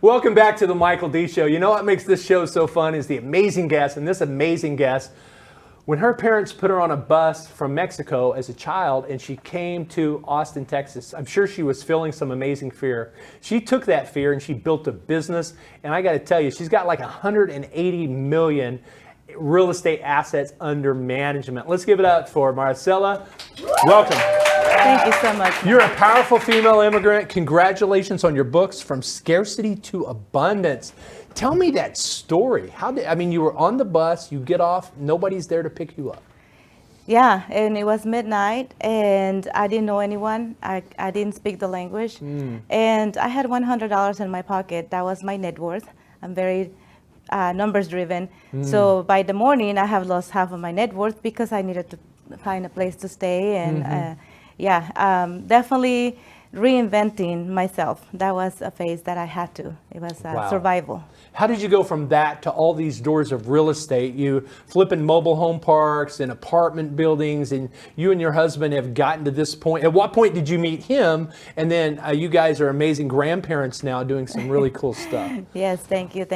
Welcome back to the Michael D Show. You know what makes this show so fun is the amazing guest, and this amazing guest, when her parents put her on a bus from Mexico as a child and she came to Austin, Texas, I'm sure she was feeling some amazing fear. She took that fear and she built a business, and I got to tell you, she's got like 180 million real estate assets under management. Let's give it up for Maricela. Welcome. Thank you so much. You're a powerful female immigrant. Congratulations on your books, From Scarcity to Abundance. Tell me that story. You were on the bus, you get off, nobody's there to pick you up. Yeah, and it was midnight, and I didn't know anyone. I didn't speak the language, and I had $100 in my pocket. That was my net worth. I'm very numbers driven. So by the morning, I have lost half of my net worth because I needed to find a place to stay, and definitely reinventing myself. That was a phase that I had to. It was survival. How did you go from that to all these doors of real estate? You flipping mobile home parks and apartment buildings, and you and your husband have gotten to this point. At what point did you meet him? And then you guys are amazing grandparents now doing some really cool stuff. Yes, thank you.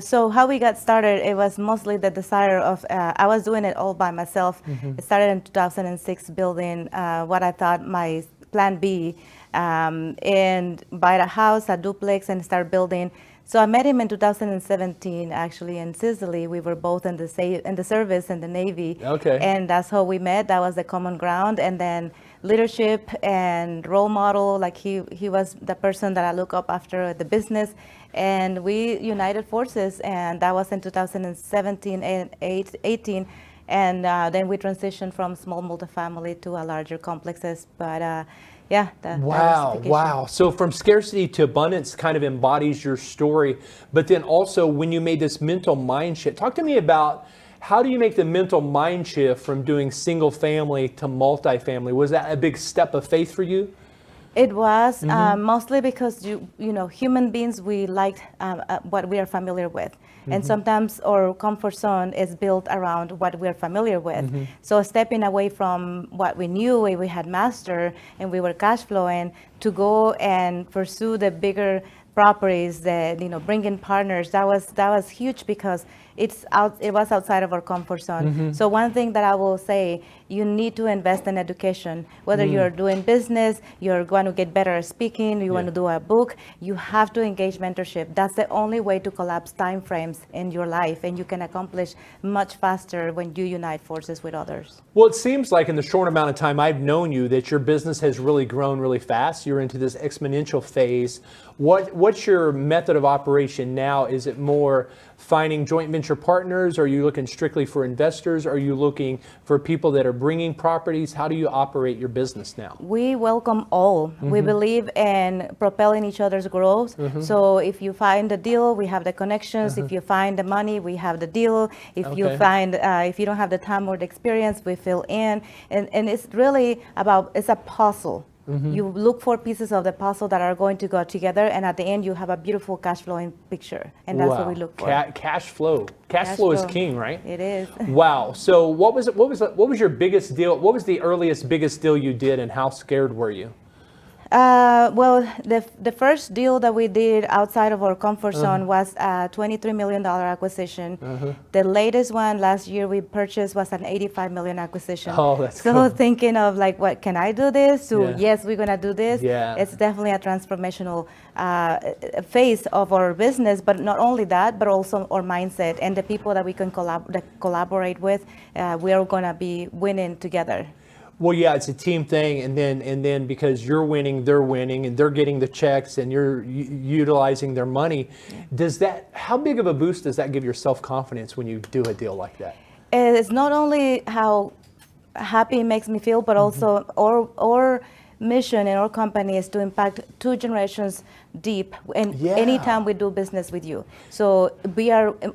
So how we got started, it was mostly the desire of, I was doing it all by myself. It started in 2006 building what I thought my plan B, and buy a house, a duplex, and start building. So I met him in 2017, actually, in Sicily. We were both in the service in the Navy. Okay. And that's how we met. That was the common ground. And then leadership and role model, like he was the person that I look up after the business. And we united forces, and that was in 2017 and 18. And then we transitioned from small multifamily to a larger complexes. But Wow. So From Scarcity to Abundance kind of embodies your story. But then also when you made this mental mind shift, talk to me about how do you make the mental mind shift from doing single family to multifamily? Was that a big step of faith for you? It was mostly because you know, human beings, we like what we are familiar with. And sometimes our comfort zone is built around what we're familiar with. So stepping away from what we knew, we had mastered, and we were cash flowing, to go and pursue the bigger properties, that, you know, bring in partners, that was huge because it was outside of our comfort zone. So one thing that I will say, you need to invest in education. Whether you're doing business, you're going to get better at speaking, you want to do a book, you have to engage mentorship. That's the only way to collapse time frames in your life, and you can accomplish much faster when you unite forces with others. Well, it seems like in the short amount of time I've known you that your business has really grown really fast. You're into this exponential phase. What's your method of operation now? Is it more finding joint venture partners? Are you looking strictly for investors? Are you looking for people that are bringing properties? How do you operate your business now? We welcome all. We believe in propelling each other's growth. So if you find a deal, we have the connections. If you find the money, we have the deal. If you find, if you don't have the time or the experience, we fill in. And it's really about, it's a puzzle. You look for pieces of the puzzle that are going to go together, and at the end you have a beautiful cash flowing picture, and that's what we look for. Cash flow is king, right? It is. Wow. So what was your biggest deal? What was the biggest deal you did, and how scared were you? Well, the first deal that we did outside of our comfort zone was a $23 million acquisition. The latest one last year we purchased was an $85 million acquisition. Oh, that's so cool. Thinking of like, what can I do this? So yes, we're gonna do this. Yeah. It's definitely a transformational phase of our business, but not only that, but also our mindset and the people that we can collaborate with. We are gonna be winning together. Well, yeah, it's a team thing, and then because you're winning, and they're getting the checks, and you're utilizing their money. How big of a boost does that give your self-confidence when you do a deal like that? It's not only how happy it makes me feel, but also our mission in our company is to impact 2 generations deep, and anytime we do business with you. So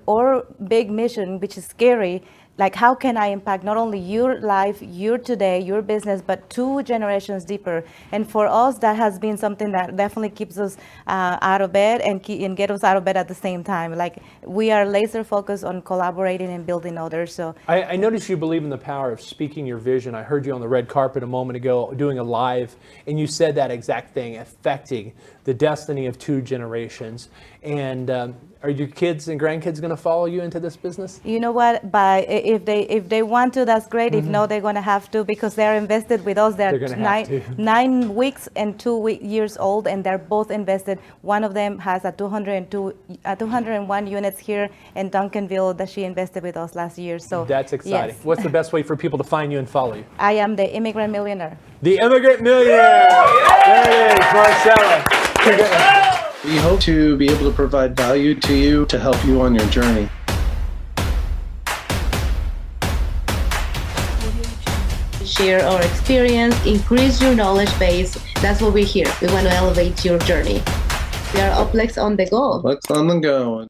our big mission, which is scary, like, how can I impact not only your life, your today, your business, but 2 generations deeper? And for us, that has been something that definitely keeps us out of bed and get us out of bed at the same time. Like, we are laser focused on collaborating and building others. So I noticed you believe in the power of speaking your vision. I heard you on the red carpet a moment ago doing a live, and you said that exact thing, affecting the destiny of 2 generations. And are your kids and grandkids going to follow you into this business? You know what? If they want to, that's great. If not, they're going to have to, because they're invested with us. They're gonna have to. 9 weeks and 2 years old, and they're both invested. One of them has a 201 units here in Duncanville that she invested with us last year. So that's exciting. yes. What's the best way for people to find you and follow you? I am the Immigrant Millionaire. The Immigrant Millionaire. There it is, Maricela. We hope to be able to provide value to you to help you on your journey. Share our experience, increase your knowledge base. That's what we're here. We want to elevate your journey. We are Uplex on the go. Let's on the go.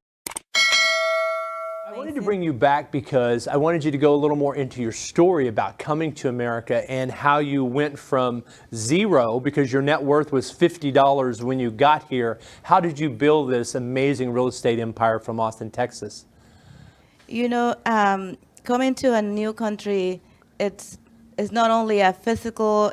I wanted to bring you back because I wanted you to go a little more into your story about coming to America and how you went from zero, because your net worth was $50 when you got here. How did you build this amazing real estate empire from Austin, Texas? You know, coming to a new country, it's not only a physical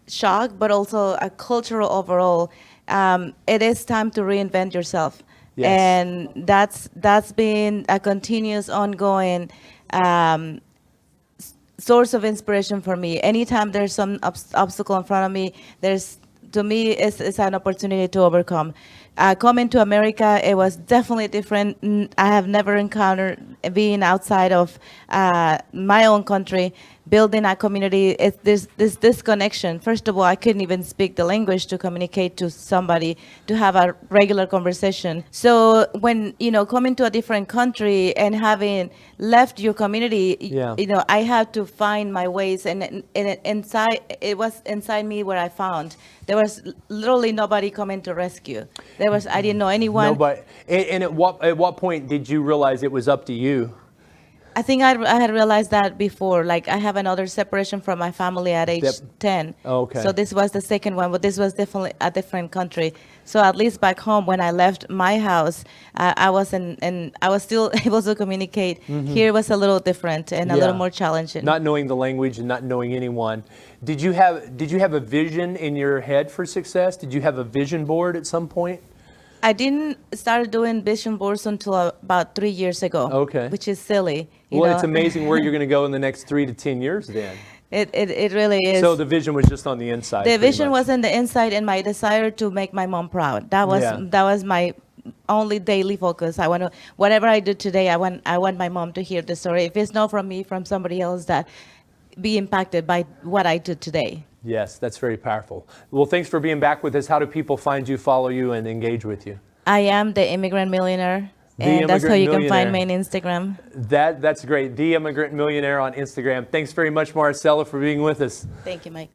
shock, but also a cultural overall. It is time to reinvent yourself. Yes. And that's been a continuous, ongoing source of inspiration for me. Anytime there's some obstacle in front of me, to me, it's an opportunity to overcome. Coming to America, it was definitely different. I have never encountered being outside of my own country, building a community. It's this disconnection. First of all, I couldn't even speak the language to communicate to somebody, to have a regular conversation. So when, coming to a different country and having left your community, I had to find my ways. And it was inside me where I found. There was literally nobody coming to rescue. I didn't know anyone. Nobody. And at what point did you realize it was up to you? I think I had realized that before. Like, I have another separation from my family at age 10. Okay. So this was the second one, but this was definitely a different country. So at least back home, when I left my house, I was still able to communicate. Here was a little different and a little more challenging. Not knowing the language and not knowing anyone. Did you have a vision in your head for success? Did you have a vision board at some point? I didn't start doing vision boards until about 3 years ago. Okay. Which is silly. Well, it's amazing where you're going to go in the next 3 to 10 years then. It really is. So the vision was just on the inside. The vision was on the inside, and my desire to make my mom proud. That was my only daily focus. I want to, whatever I do today, I want my mom to hear the story. If it's not from me, from somebody else, that be impacted by what I do today. Yes, that's very powerful. Well, thanks for being back with us. How do people find you, follow you, and engage with you? I am the Immigrant Millionaire. And that's how you can find me on Instagram. That's great. The Immigrant Millionaire on Instagram. Thanks very much, Maricela, for being with us. Thank you, Mike.